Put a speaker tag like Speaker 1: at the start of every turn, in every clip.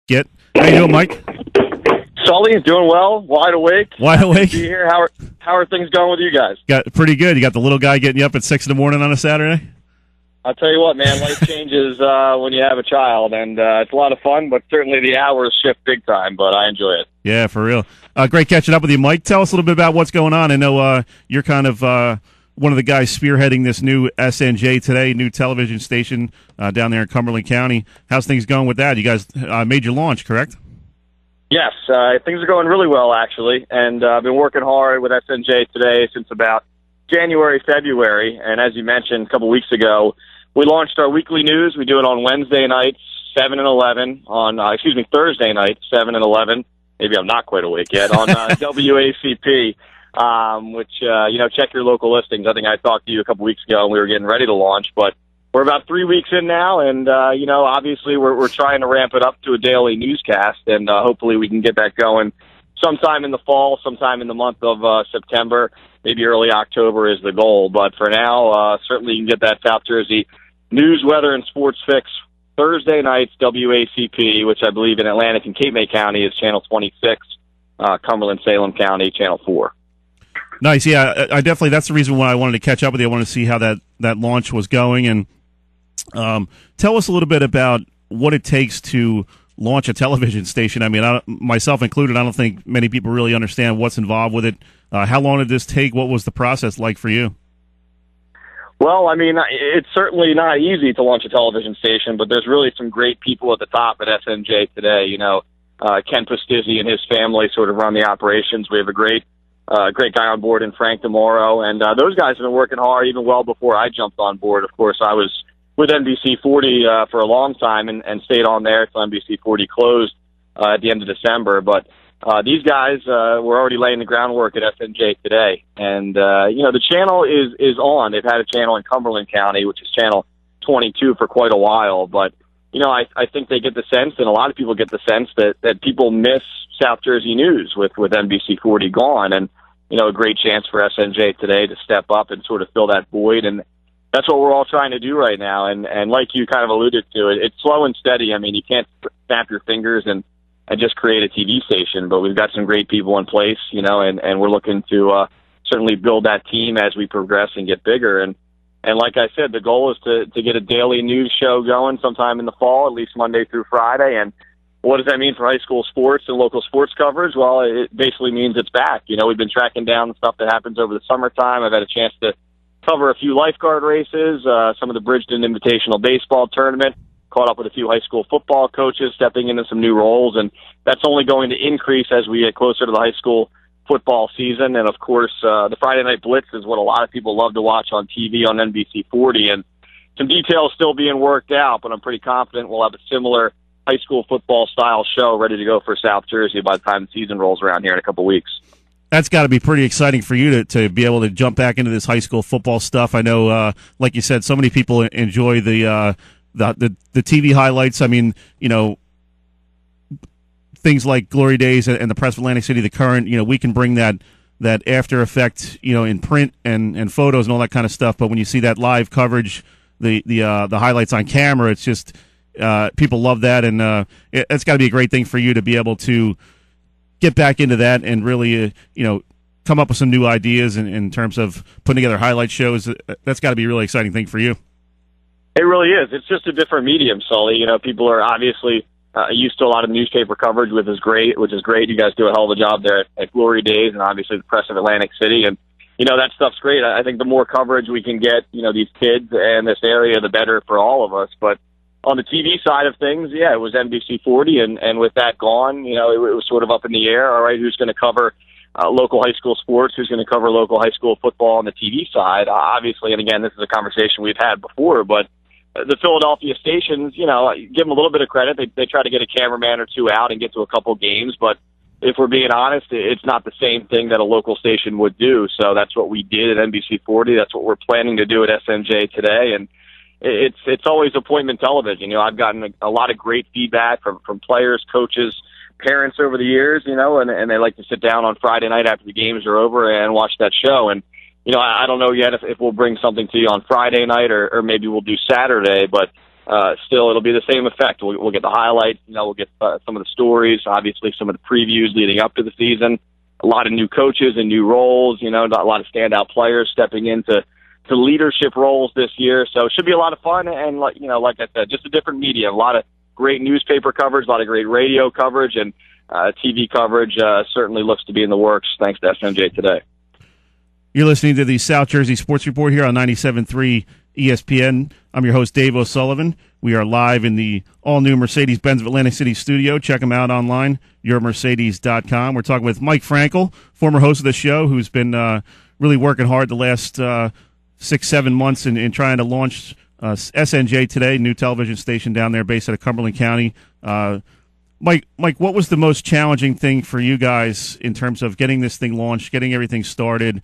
Speaker 1: Get. How you doing, Mike?
Speaker 2: Sully is doing well, wide awake.
Speaker 1: Wide awake.
Speaker 2: Be here. How are things going with you guys?
Speaker 1: Got pretty good. You got the little guy getting you up at 6 in the morning on a Saturday?
Speaker 2: I'll tell you what, man, life changes when you have a child, and it's a lot of fun, but certainly the hours shift big time, but I enjoy it.
Speaker 1: Yeah, for real. Great catching up with you, Mike. Tell us a little bit about what's going on. I know you're kind of one of the guys spearheading this new SNJ Today, new television station down there in Cumberland County. How's things going with that? You guys made your launch, correct?
Speaker 2: Yes, things are going really well, actually, and I've been working hard with SNJ Today since about January, February, and as you mentioned a couple weeks ago, we launched our weekly news. We do it on Wednesday nights, 7 and 11, on, Thursday nights, 7 and 11. Maybe I'm not quite awake yet, on WACP, which, check your local listings. I think I talked to you a couple weeks ago, and we were getting ready to launch, but we're about 3 weeks in now, and, obviously we're trying to ramp it up to a daily newscast, and hopefully we can get that going sometime in the fall, sometime in the month of September, maybe early October is the goal. But for now, certainly you can get that South Jersey news, weather, and sports fix Thursday nights, WACP, which I believe in Atlantic and Cape May County is Channel 26, Cumberland, Salem County, Channel 4.
Speaker 1: Nice, yeah. I definitely, that's the reason why I wanted to catch up with you. I wanted to see how that launch was going. And tell us a little bit about what it takes to launch a television station. I mean, myself included, I don't think many people really understand what's involved with it. How long did this take? What was the process like for you?
Speaker 2: Well, I mean, it's certainly not easy to launch a television station, but there's really some great people at the top at SNJ Today. Ken Pustizzi and his family sort of run the operations. We have a great guy on board in Frank DeMoro, and those guys have been working hard even well before I jumped on board. Of course, I was with NBC 40 for a long time and stayed on there until NBC 40 closed at the end of December. But these guys were already laying the groundwork at SNJ Today. And, the channel is on. They've had a channel in Cumberland County, which is Channel 22 for quite a while. But, I think they get the sense, and a lot of people get the sense, that people miss South Jersey news with NBC 40 gone. And, a great chance for SNJ Today to step up and sort of fill that void. And that's what we're all trying to do right now. And like you kind of alluded to, it's slow and steady. I mean, you can't snap your fingers and just create a TV station, but we've got some great people in place, and we're looking to certainly build that team as we progress and get bigger. And like I said, the goal is to get a daily news show going sometime in the fall, at least Monday through Friday. And what does that mean for high school sports and local sports coverage? Well, it basically means it's back. We've been tracking down the stuff that happens over the summertime. I've had a chance to cover a few lifeguard races, some of the Bridgeton Invitational Baseball Tournament, caught up with a few high school football coaches stepping into some new roles, and that's only going to increase as we get closer to the high school football season. And, of course, the Friday Night Blitz is what a lot of people love to watch on TV on NBC 40, and some details still being worked out, but I'm pretty confident we'll have a similar high school football-style show ready to go for South Jersey by the time the season rolls around here in a couple weeks.
Speaker 1: That's got to be pretty exciting for you to be able to jump back into this high school football stuff. I know, like you said, so many people enjoy the TV highlights. I mean, things like Glory Days and the Press of Atlantic City, the Current. We can bring that after effect, in print and photos and all that kind of stuff. But when you see that live coverage, the highlights on camera, it's just people love that, and it's got to be a great thing for you to be able to get back into that and really, come up with some new ideas in terms of putting together highlight shows. That's got to be a really exciting thing for you.
Speaker 2: It really is. It's just a different medium, Sully. People are obviously used to a lot of newspaper coverage, which is great. You guys do a hell of a job there at Glory Days and obviously the Press of Atlantic City. And, that stuff's great. I think the more coverage we can get, these kids and this area, the better for all of us. But on the TV side of things, it was NBC 40, and with that gone, it was sort of up in the air. All right, who's going to cover local high school sports? Who's going to cover local high school football on the TV side? Obviously, and again, this is a conversation we've had before, but the Philadelphia stations, give them a little bit of credit. They try to get a cameraman or two out and get to a couple games, but if we're being honest, it's not the same thing that a local station would do. So that's what we did at NBC 40. That's what we're planning to do at SNJ Today, and it's always appointment television. I've gotten a lot of great feedback from players, coaches, parents over the years, and they like to sit down on Friday night after the games are over and watch that show. And, I don't know yet if we'll bring something to you on Friday night or maybe we'll do Saturday, but still it'll be the same effect. We'll get the highlights, we'll get some of the stories, obviously some of the previews leading up to the season, a lot of new coaches and new roles, a lot of standout players stepping into leadership roles this year. So it should be a lot of fun. And like I said, just a different media, a lot of great newspaper coverage, a lot of great radio coverage, and TV coverage certainly looks to be in the works thanks to SNJ Today.
Speaker 1: You're listening to the South Jersey Sports Report here on 97.3 ESPN. I'm your host, Dave O'Sullivan. We are live in the all-new Mercedes-Benz of Atlantic City studio. Check them out online, yourmercedes.com. We're talking with Mike Frankel, former host of the show, who's been really working hard the last 6-7 months in trying to launch SNJ Today, new television station down there based out of Cumberland County. Mike, what was the most challenging thing for you guys in terms of getting this thing launched, getting everything started,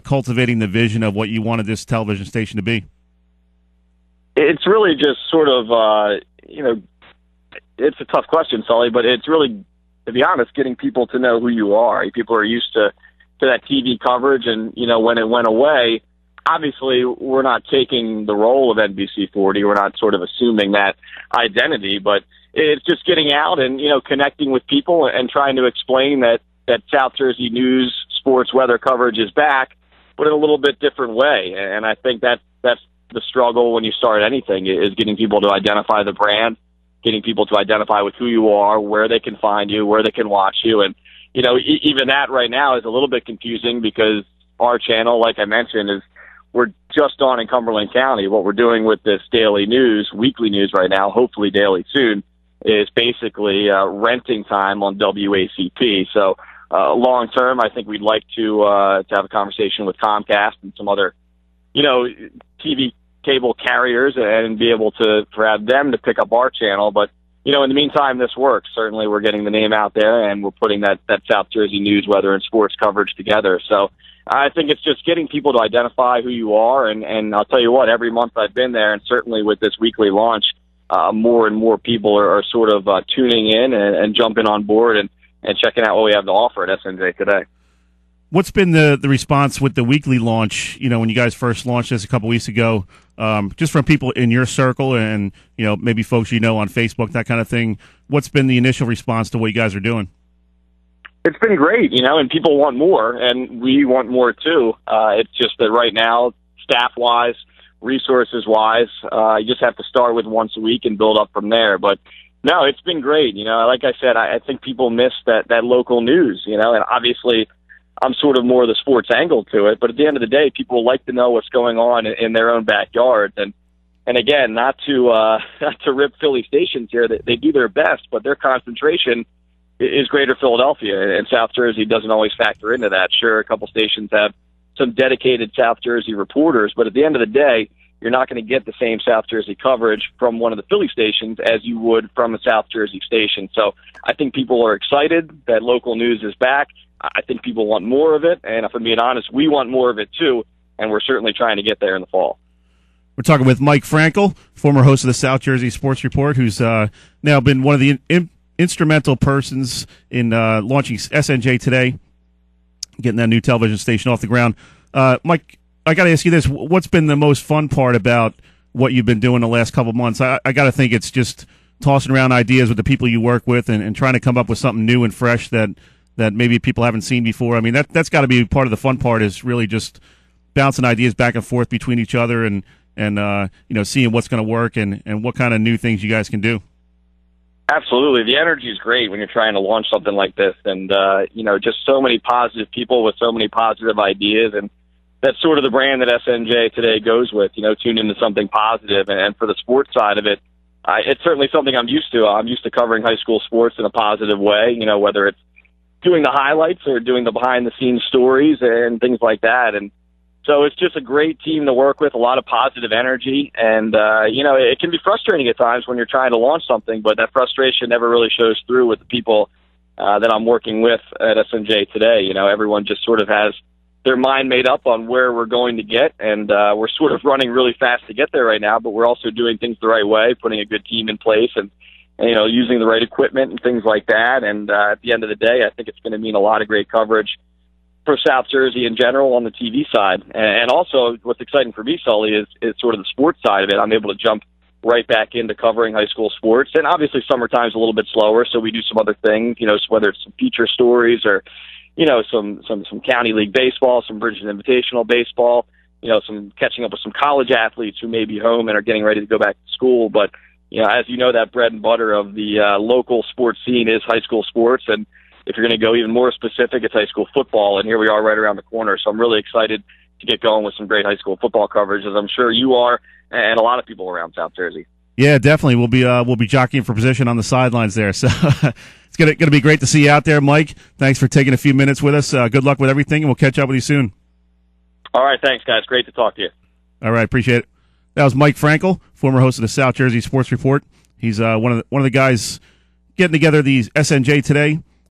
Speaker 1: cultivating the vision of what you wanted this television station to be?
Speaker 2: It's really just sort of, it's a tough question, Sully, but it's really, to be honest, getting people to know who you are. People are used to that TV coverage, and, when it went away, obviously we're not taking the role of NBC 40. We're not sort of assuming that identity, but it's just getting out and, connecting with people and trying to explain that South Jersey news, sports, weather coverage is back, but in a little bit different way. And I think that's the struggle when you start anything, is getting people to identify the brand, getting people to identify with who you are, where they can find you, where they can watch you. And, even that right now is a little bit confusing because our channel, like I mentioned, we're just on in Cumberland County. What we're doing with this daily news, weekly news right now, hopefully daily soon, is basically renting time on WACP. So long term, I think we'd like to have a conversation with Comcast and some other, TV cable carriers and be able to have them to pick up our channel. But, in the meantime, this works. Certainly we're getting the name out there and we're putting that South Jersey news, weather, and sports coverage together. So I think it's just getting people to identify who you are. And I'll tell you what, every month I've been there, and certainly with this weekly launch, more and more people are sort of tuning in and jumping on board and checking out what we have to offer at SNJ Today.
Speaker 1: What's been the response with the weekly launch, when you guys first launched this a couple weeks ago, just from people in your circle and, maybe folks on Facebook, that kind of thing? What's been the initial response to what you guys are doing?
Speaker 2: It's been great, and people want more, and we want more too. It's just that right now, staff-wise, resources-wise, you just have to start with once a week and build up from there. But no, it's been great. Like I said, I think people miss that local news, and obviously I'm sort of more the sports angle to it. But at the end of the day, people like to know what's going on in their own backyards. And again, not to rip Philly stations here, they do their best, but their concentration is Greater Philadelphia, and South Jersey doesn't always factor into that. Sure, a couple stations have some dedicated South Jersey reporters, but at the end of the day, you're not going to get the same South Jersey coverage from one of the Philly stations as you would from a South Jersey station. So I think people are excited that local news is back. I think people want more of it, and if I'm being honest, we want more of it too, and we're certainly trying to get there in the fall.
Speaker 1: We're talking with Mike Frankel, former host of the South Jersey Sports Report, who's now been one of the instrumental persons in launching SNJ Today, getting that new television station off the ground. Mike, I got to ask you this. What's been the most fun part about what you've been doing the last couple of months? I got to think it's just tossing around ideas with the people you work with and trying to come up with something new and fresh that maybe people haven't seen before. I mean, that's got to be part of the fun part, is really just bouncing ideas back and forth between each other and seeing what's going to work and what kind of new things you guys can do.
Speaker 2: Absolutely. The energy is great when you're trying to launch something like this. And, just so many positive people with so many positive ideas. And that's sort of the brand that SNJ Today goes with, tune into something positive. And for the sports side of it, it's certainly something I'm used to. I'm used to covering high school sports in a positive way, whether it's doing the highlights or doing the behind-the-scenes stories and things like that. And so it's just a great team to work with, a lot of positive energy. And, it can be frustrating at times when you're trying to launch something, but that frustration never really shows through with the people that I'm working with at SNJ Today. Everyone just sort of has their mind made up on where we're going to get, and we're sort of running really fast to get there right now, but we're also doing things the right way, putting a good team in place and using the right equipment and things like that. And at the end of the day, I think it's going to mean a lot of great coverage for South Jersey in general on the TV side. And also what's exciting for me, Sully, is sort of the sports side of it. I'm able to jump right back into covering high school sports. And obviously summertime's a little bit slower, so we do some other things, whether it's some feature stories or, some county league baseball, some Bridges Invitational baseball, some catching up with some college athletes who may be home and are getting ready to go back to school. But, as you know, that bread and butter of the local sports scene is high school sports. And if you're going to go even more specific, it's high school football. And here we are right around the corner. So I'm really excited to get going with some great high school football coverage, as I'm sure you are and a lot of people around South Jersey.
Speaker 1: Yeah, definitely. We'll be jockeying for position on the sidelines there. So it's gonna be great to see you out there, Mike. Thanks for taking a few minutes with us. Good luck with everything, and we'll catch up with you soon.
Speaker 2: All right, thanks, guys. Great to talk to you.
Speaker 1: All right, appreciate it. That was Mike Frankel, former host of the South Jersey Sports Report. He's one of the guys getting together the SNJ Today